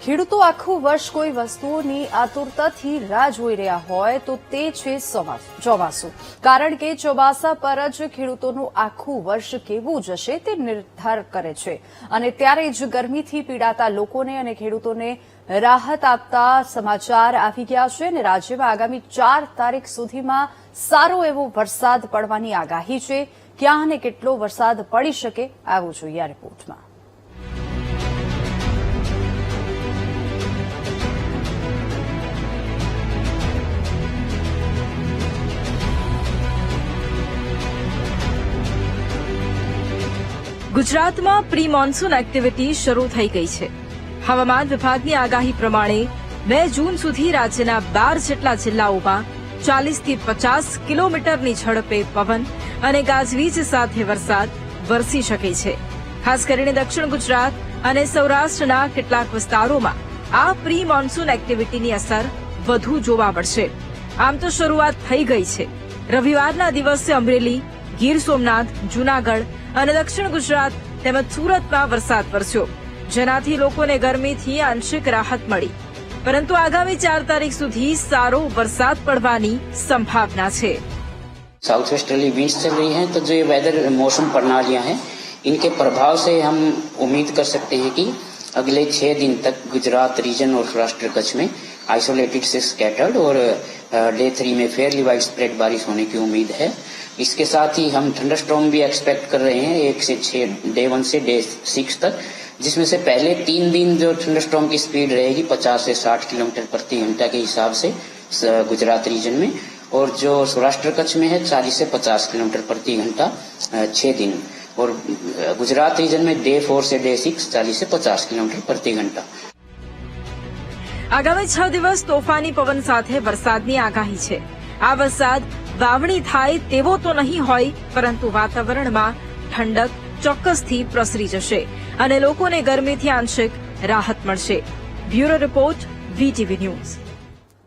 ખેડૂતો આખું વર્ષ કોઈ વસ્તુઓની આતુરતાથી રાહ જોઈ રહ્યા હોય તો તે છે ચોમાસું, કારણ કે ચોમાસા પર જ ખેડૂતોનું આખું વર્ષ કેવું જશે તે નિર્ધાર કરે છે અને ત્યારે જ ગરમીથી પીડાતા લોકોને અને ખેડૂતોને રાહત આપતા સમાચાર આવી ગયા છે અને રાજ્યમાં આગામી 4 તારીખ સુધીમાં સારો એવો વરસાદ પડવાની આગાહી છે। ક્યાં અને કેટલો વરસાદ પડી શકે આવું જોઈએ આ રિપોર્ટમાં। ગુજરાતમાં પ્રી મોન્સૂન એક્ટિવિટી શરૂ થઈ ગઈ છે। હવામાન વિભાગની આગાહી પ્રમાણે 2 જૂન સુધી રાજ્યના 12 જેટલા જિલ્લાઓમાં 40 થી 50 કિલોમીટરની ઝડપે પવન અને ગાજવીજ સાથે વરસાદ વરસી શકે છે। ખાસ કરીને દક્ષિણ ગુજરાત અને સૌરાષ્ટ્રના કેટલાક વિસ્તારોમાં આ પ્રી મોન્સૂન એક્ટિવિટીની અસર વધુ જોવા મળશે। આમ તો શરૂઆત થઈ ગઈ છે। રવિવારના દિવસે અમરેલી, ગીર સોમનાથ, જૂનાગઢ અને દક્ષિણ ગુજરાત તેમજ સુરતમાં વરસાદ વરસ્યો, જેનાથી લોકોને ગરમીથી આંશિક રાહત મળી। પરંતુ આગામી 4 તારીખ સુધી સારો વરસાદ પડવાની સંભાવના છે। साउथ वेस्टर्ली विंड्स चल रही हैं, तो जो ये वेदर मौसम प्रणालियां हैं, इनके प्रभाव से हम उम्मीद कर सकते हैं कि अगले 6 दिन तक गुजरात रीजन और सौराष्ट्र कच्छ में आइसोलेटेड से स्कैटर्ड और डे 3 में फेयरली वाइड स्प्रेड बारिश होने की उम्मीद है। इसके साथ ही हम थंडरस्टॉर्म भी एक्सपेक्ट कर रहे हैं 1 से 6 डे 1 से डे 6 तक, जिसमें से पहले 3 दिन जो थंडरस्टॉर्म की स्पीड रहेगी 50 से 60 किलोमीटर प्रति घंटा के हिसाब से गुजरात रीजन में, और जो सौराष्ट्र कच्छ में है 40 से 50 किलोमीटर प्रति घंटा 6 दिन, और गुजरात रीजन में डे 4 से डे 6 40 से 50 किलोमीटर प्रति घंटा। આગામી 6 દિવસ તોફાની પવન સાથે વરસાદની આગાહી છે। આ વરસાદ વાવણી થાય તેવો તો નહીં હોય, પરંતુ વાતાવરણમાં ઠંડક ચોક્કસથી પ્રસરી જશે અને લોકોને ગરમીથી આંશિક રાહત મળશે। Bureau report, VTV news.